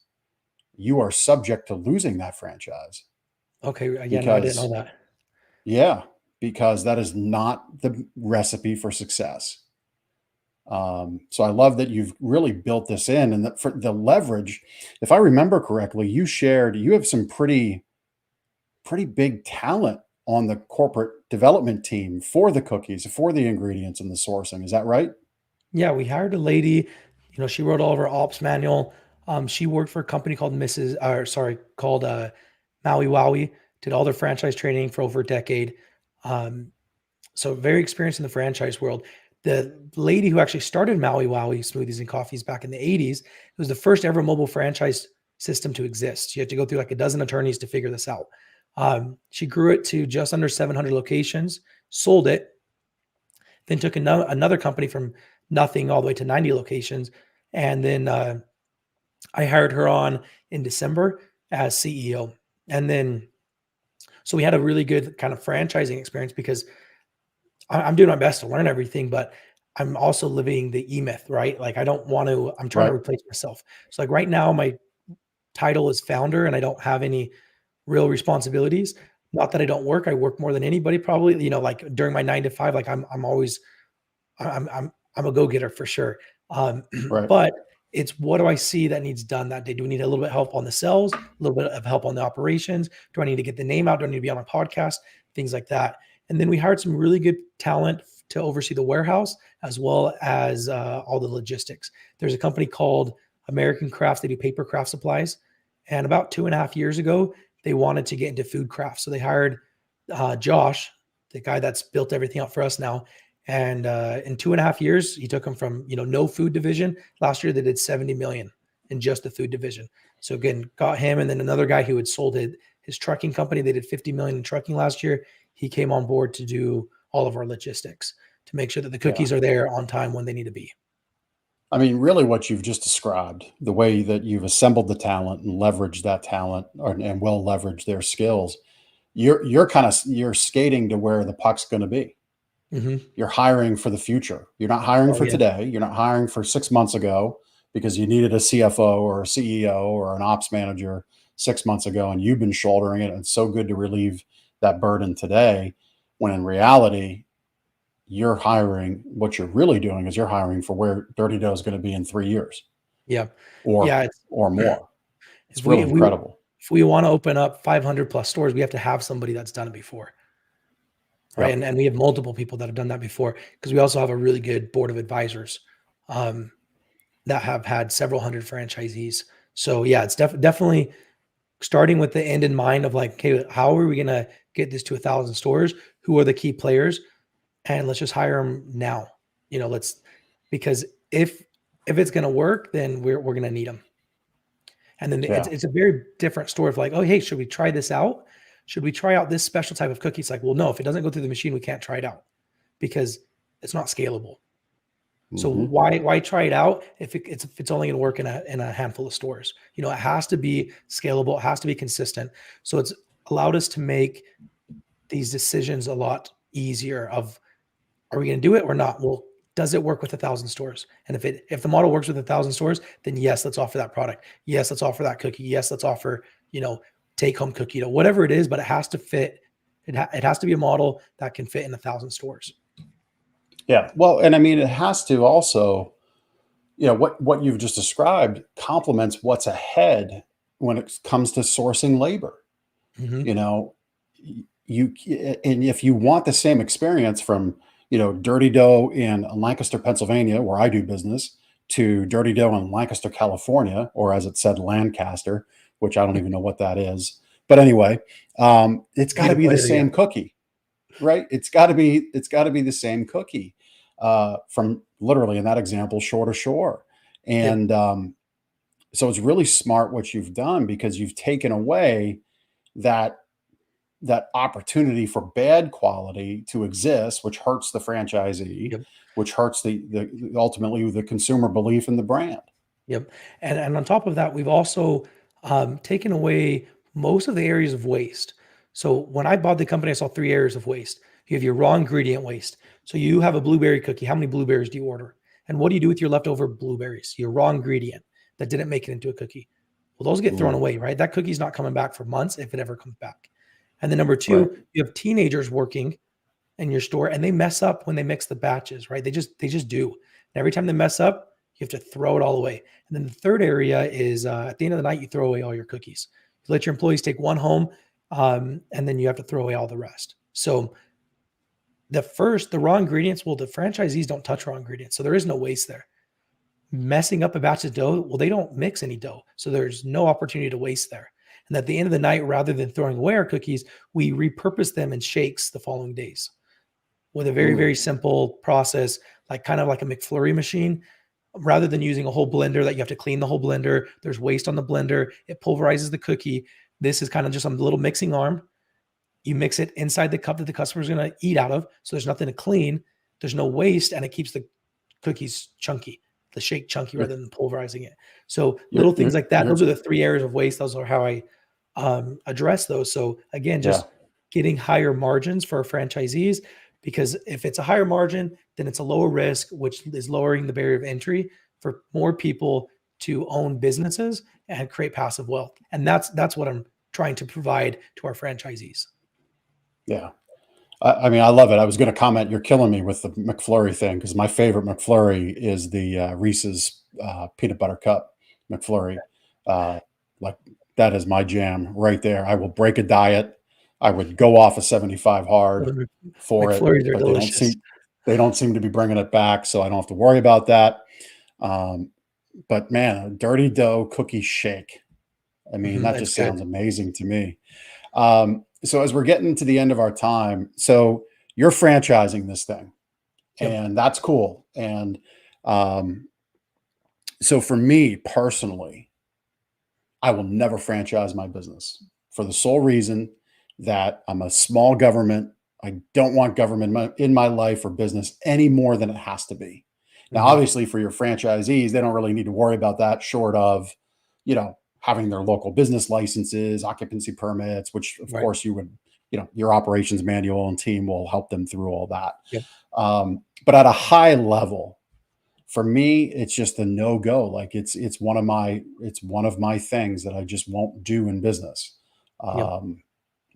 you are subject to losing that franchise. Okay. Yeah, no, I didn't know Because that. Yeah, because that is not the recipe for success. So I love that you've really built this in, and that for the leverage, if I remember correctly, you have some pretty big talent on the corporate development team for the cookies, for the ingredients and the sourcing. Is that right? Yeah, we hired a lady, she wrote all of our ops manual. She worked for a company called Maui Wowie, did all their franchise training for over a decade. So very experienced in the franchise world. The lady who actually started Maui Wowie Smoothies and Coffees back in the 80s, it was the first ever mobile franchise system to exist. You had to go through like a dozen attorneys to figure this out. She grew it to just under 700 locations, sold it, then took another company from nothing all the way to 90 locations. And then I hired her on in December as CEO. And then, so we had a really good kind of franchising experience, because I'm doing my best to learn everything, but I'm also living the E-Myth, right? Like I'm trying to Right. replace myself. So like right now, my title is founder and I don't have any real responsibilities. Not that I don't work. I work more than anybody probably, like during my 9 to 5, like I'm always, I'm a go-getter for sure. Right. But it's, what do I see that needs done that day? Do we need a little bit of help on the sales, a little bit of help on the operations? Do I need to get the name out? Do I need to be on a podcast? Things like that. And then we hired some really good talent to oversee the warehouse as well as all the logistics. There's a company called American Crafts. They do paper craft supplies. And about 2.5 years ago, they wanted to get into food craft. So they hired Josh, the guy that's built everything out for us now. And in 2.5 years, he took them from, no food division. Last year, they did 70 million in just the food division. So again, got him. And then another guy who had sold his trucking company. They did 50 million in trucking last year. He came on board to do all of our logistics to make sure that the cookies are there on time when they need to be. I mean, really what you've just described, the way that you've assembled the talent and leveraged that talent and well leveraged their skills, you're skating to where the puck's going to be. Mm-hmm. You're hiring for the future. You're not hiring for today. You're not hiring for 6 months ago because you needed a CFO or a CEO or an ops manager 6 months ago, and you've been shouldering it. And it's so good to relieve that burden today, when in reality, what you're really doing is you're hiring for where Dirty Dough is going to be in 3 years. Yeah. Or more. It's really incredible. If we want to open up 500 plus stores, we have to have somebody that's done it before. Right. Yep. And we have multiple people that have done that before, because we also have a really good board of advisors that have had several hundred franchisees. So yeah, it's definitely starting with the end in mind of like, okay, how are we going to get this to 1,000 stores? Who are the key players? And let's just hire them now. Because if it's going to work, then we're going to need them. And then it's a very different story of like, oh, hey, should we try this out? Should we try out this special type of cookie? It's like, well, no, if it doesn't go through the machine, we can't try it out because it's not scalable. Mm-hmm. So why try it out if it's only going to work in a handful of stores? It has to be scalable. It has to be consistent. So it's allowed us to make these decisions a lot easier of, are we going to do it or not? Well, does it work with 1,000 stores? And if the model works with 1,000 stores, then yes, let's offer that product. Yes, let's offer that cookie. Yes, let's offer, take home cookie dough, whatever it is, but it has to fit. It has to be a model that can fit in 1,000 stores. Yeah. Well, and I mean, it has to also, what you've just described complements what's ahead when it comes to sourcing labor. Mhm. You know, you and if you want the same experience from, Dirty Dough in Lancaster, Pennsylvania, where I do business, to Dirty Dough in Lancaster, California, or as it said, Lancaster, which I don't even know what that is. But anyway, it's got Need to to be play the it again. same cookie, right? It's got to be the same cookie, from literally in that example, shore to shore. Yep. And so it's really smart what you've done, because you've taken away that opportunity for bad quality to exist, which hurts the franchisee, Yep. which hurts the ultimately the consumer belief in the brand. Yep. And on top of that, we've also taken away most of the areas of waste. So when I bought the company, I saw 3 areas of waste. You have your raw ingredient waste. So you have a blueberry cookie. How many blueberries do you order? And what do you do with your leftover blueberries? Your raw ingredient that didn't make it into a cookie. Well, those get thrown Mm, away, right? That cookie's not coming back for months if it ever comes back. And then number right. 2, you have teenagers working in your store and they mess up when they mix the batches, right? They just do. And every time they mess up, you have to throw it all away. And then the third area is at the end of the night, you throw away all your cookies. You let your employees take one home, and then you have to throw away all the rest. So the raw ingredients, well, the franchisees don't touch raw ingredients. So there is no waste there. Messing up a batch of dough, well, they don't mix any dough. So there's no opportunity to waste there. And at the end of the night, rather than throwing away our cookies, we repurpose them in shakes the following days with a very, Mm, very simple process, like kind of like a McFlurry machine. Rather than using a whole blender that you have to clean the whole blender, there's waste on the blender. It pulverizes the cookie. This is kind of just a little mixing arm. You mix it inside the cup that the customer is going to eat out of. So there's nothing to clean. There's no waste, and it keeps the cookies chunky, the shake chunky you're rather than pulverizing it. So you're little things you're, like that. you're Those are the 3 areas of waste. Those are how I address those. So again, yeah. just getting higher margins for our franchisees, because if it's a higher margin, then it's a lower risk, which is lowering the barrier of entry for more people to own businesses and create passive wealth. And that's what I'm trying to provide to our franchisees. Yeah. I mean, I love it. I was going to comment, you're killing me with the McFlurry thing, because my favorite McFlurry is the Reese's peanut butter cup McFlurry. Uh, like that is my jam right there. I will break a diet. I would go off a 75 hard for it, McFlurries are but delicious. they don't seem to be bringing it back, so I don't have to worry about that. Um, but man, a dirty dough cookie shake. I mean, that It's just good. sounds amazing to me. So as we're getting to the end of our time, so you're franchising this thing, Yep. and that's cool. And um, so for me personally, I will never franchise my business for the sole reason that I'm a small government. I don't want government in my life or business any more than it has to be. Now, Mhm. obviously, for your franchisees, they don't really need to worry about that, short of, having their local business licenses, occupancy permits, which of Right. course you would, your operations manual and team will help them through all that. Yep. But at a high level, for me, it's just a no go. Like it's one of my things that I just won't do in business, Yep.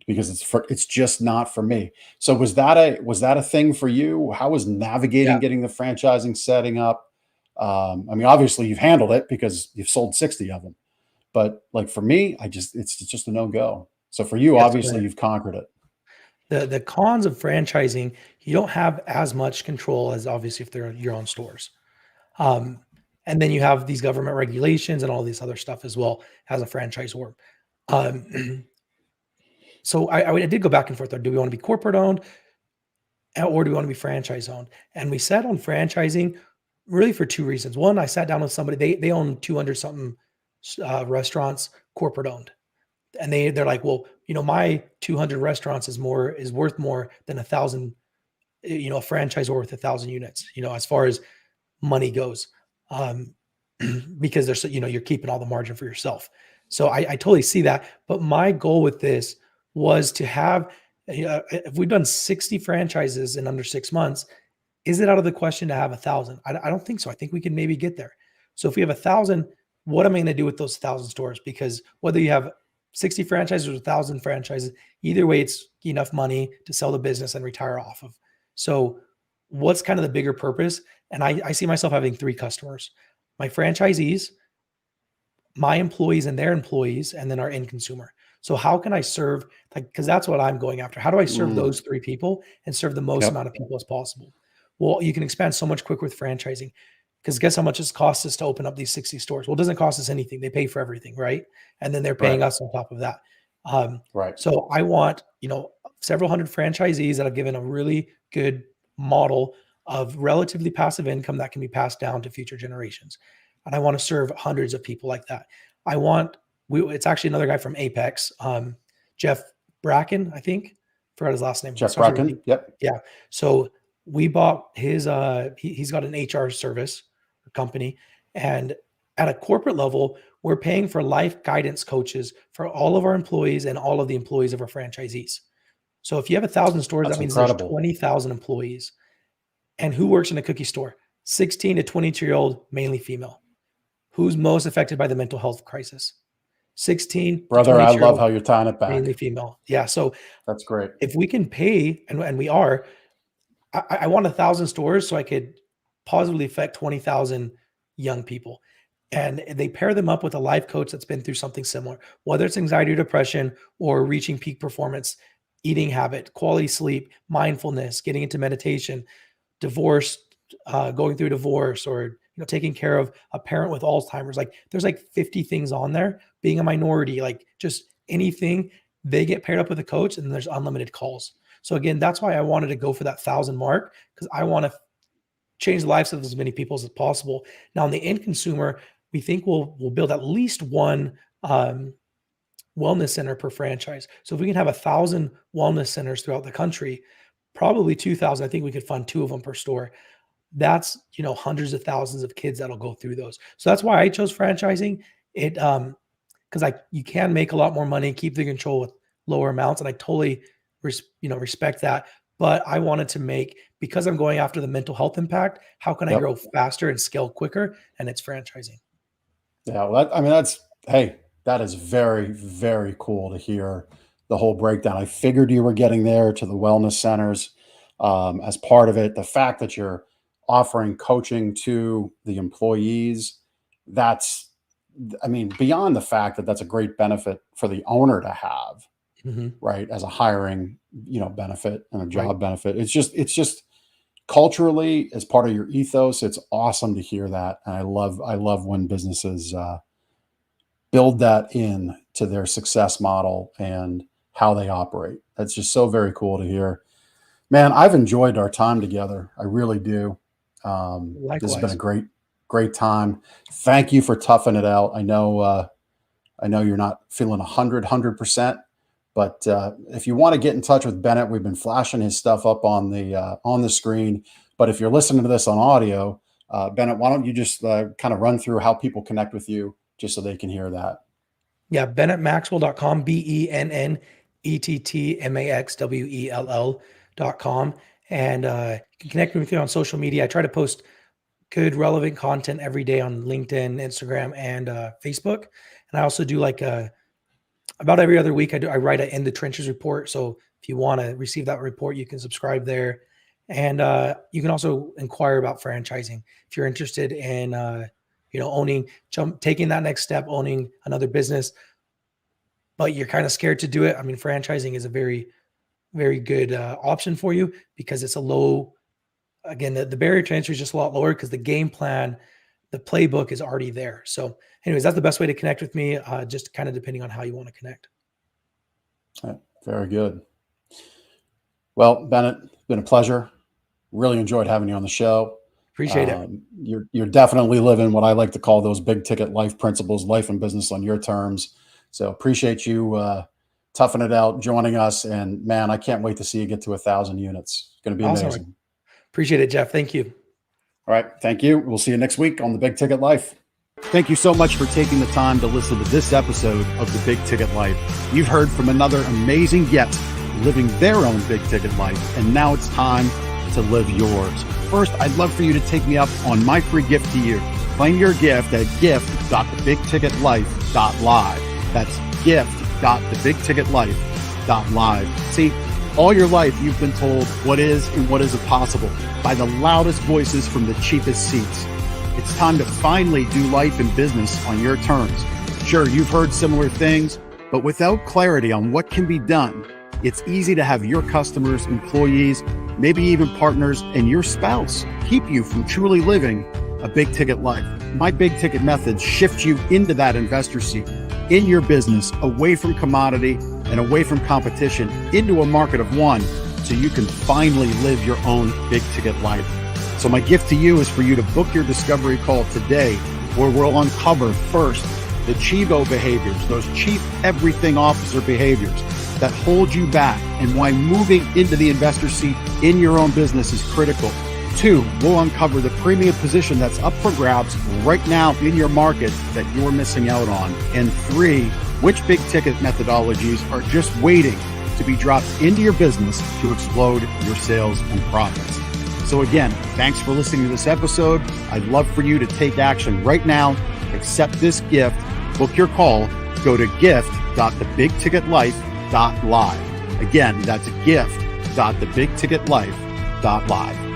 because it's just not for me. So was that a thing for you? How was navigating Yeah. getting the franchising setting up? I mean, obviously you've handled it because you've sold 60 of them, but like for me, it's just a no go. So for you, Yes, obviously sir. you've conquered it. The cons of franchising, you don't have as much control as obviously if they're your own stores. Um, and then you have these government regulations and all these other stuff as well as a franchisor. Um, so I did go back and forth there. Do we want to be corporate owned or do we want to be franchise owned? And we sat on franchising really for 2 reasons. One, I sat down with somebody, they own 200 something restaurants, corporate owned. And they're like, well, my 200 restaurants is worth more than 1,000, a franchisor worth 1,000 units, as far as money goes. Um, because there's, you're keeping all the margin for yourself. So I totally see that. But my goal with this was to have, if we've done 60 franchises in under 6 months, is it out of the question to have 1,000? I don't think so. I think we can maybe get there. So if we have 1,000, what am I going to do with those 1,000 stores? Because whether you have 60 franchises or 1,000 franchises. Either way, it's enough money to sell the business and retire off of. So what's kind of the bigger purpose? And I see myself having 3 customers: my franchisees, my employees and their employees, and then our end consumer. So how can I serve, like, because that's what I'm going after. How do I serve those 3 people and serve the most amount of people as possible? Well, you can expand so much quicker with franchising, because guess how much it costs us to open up these 60 stores? Well, it doesn't cost us anything. They pay for everything, right? And then they're paying us on top of that. So I want, several hundred franchisees that have given a really good model of relatively passive income that can be passed down to future generations. And I want to serve hundreds of people like that. It's actually another guy from Apex, Jeff Bracken, I think. Forgot his last name. Jeff Bracken. Yep. Yeah. So we bought his, he's got an HR service company, and at a corporate level, we're paying for life guidance coaches for all of our employees and all of the employees of our franchisees. So if you have 1,000 stores, that means there's 20,000 employees. And who works in a cookie store? 16 to 22-year-old, mainly female. Who's most affected by the mental health crisis? 16. Brother, I love how you're tying it back. Mainly female. Yeah. So that's great. If we can pay, and we are, I want 1,000 stores so I could positively affect 20,000 young people. And they pair them up with a life coach that's been through something similar, whether it's anxiety or depression or reaching peak performance, eating habit, quality sleep, mindfulness, getting into meditation, divorce, going through divorce, or taking care of a parent with Alzheimer's. Like there's like 50 things on there. Being a minority, like just anything, they get paired up with a coach, and there's unlimited calls. So again, that's why I wanted to go for that 1,000 mark, because I want to change the lives of as many people as possible. Now, on the end consumer, we think we'll build at least one wellness center per franchise. So if we can have 1,000 wellness centers throughout the country, probably 2,000, I think we could fund 2 of them per store. That's, hundreds of thousands of kids that'll go through those. So that's why I chose franchising it. Because you can make a lot more money, keep the control with lower amounts. And I totally, respect that. But I wanted to because I'm going after the mental health impact, how can I grow faster and scale quicker? And it's franchising. Yeah. Well, that is very, very cool to hear the whole breakdown. I figured you were getting there to the wellness centers as part of it. The fact that you're offering coaching to the employees, beyond the fact that that's a great benefit for the owner to have, right, as a hiring, benefit and a job benefit. It's just culturally, as part of your ethos, it's awesome to hear that. And I love when businesses build that in to their success model and how they operate. That's just so very cool to hear. Man, I've enjoyed our time together. I really do. This has been a great time. Thank you for toughing it out. I know you're not feeling 100%, but if you want to get in touch with Bennett, we've been flashing his stuff up on the screen. But if you're listening to this on audio, Bennett, why don't you just kind of run through how people connect with you, just so they can hear that? Yeah, BennettMaxwell.com, BennettMaxwell.com. And you can connect with me on social media. I try to post good, relevant content every day on LinkedIn, Instagram, and Facebook. And I also do about every other week, I write an In the Trenches report. So if you want to receive that report, you can subscribe there. And you can also inquire about franchising. If you're interested in, taking that next step, owning another business, but you're kind of scared to do it. I mean, franchising is a very, very good option for you, because it's a low, again, the barrier to entry is just a lot lower, because the game plan, the playbook is already there. So anyways, that's the best way to connect with me, just kind of depending on how you want to connect. All right, very good. Well, Bennett, it's been a pleasure. Really enjoyed having you on the show. Appreciate it. You're definitely living what I like to call those big ticket life principles, life and business on your terms. So appreciate you toughing it out, joining us. And man, I can't wait to see you get to 1,000 units. It's going to be amazing. Appreciate it, Jeff. Thank you. All right. Thank you. We'll see you next week on the Big Ticket Life. Thank you so much for taking the time to listen to this episode of the Big Ticket Life. You've heard from another amazing guest living their own big ticket life, and now it's time to live yours. First, I'd love for you to take me up on my free gift to you. Claim your gift at gift.thebigticketlife.live. That's gift gift.thebigticketlife.live. See, all your life you've been told what is and what isn't possible by the loudest voices from the cheapest seats. It's time to finally do life and business on your terms. Sure, you've heard similar things, but without clarity on what can be done, it's easy to have your customers, employees, maybe even partners, and your spouse keep you from truly living a big ticket life. My big ticket methods shift you into that investor seat in your business, away from commodity and away from competition, into a market of one, so you can finally live your own big ticket life. So my gift to you is for you to book your discovery call today, where we'll uncover first the Chivo behaviors, those chief everything officer behaviors that hold you back, and why moving into the investor seat in your own business is critical. 2, we'll uncover the premium position that's up for grabs right now in your market that you're missing out on. And 3, which big ticket methodologies are just waiting to be dropped into your business to explode your sales and profits. So again, thanks for listening to this episode. I'd love for you to take action right now. Accept this gift, book your call, go to gift.thebigticketlife.live. Again, that's gift.thebigticketlife.live.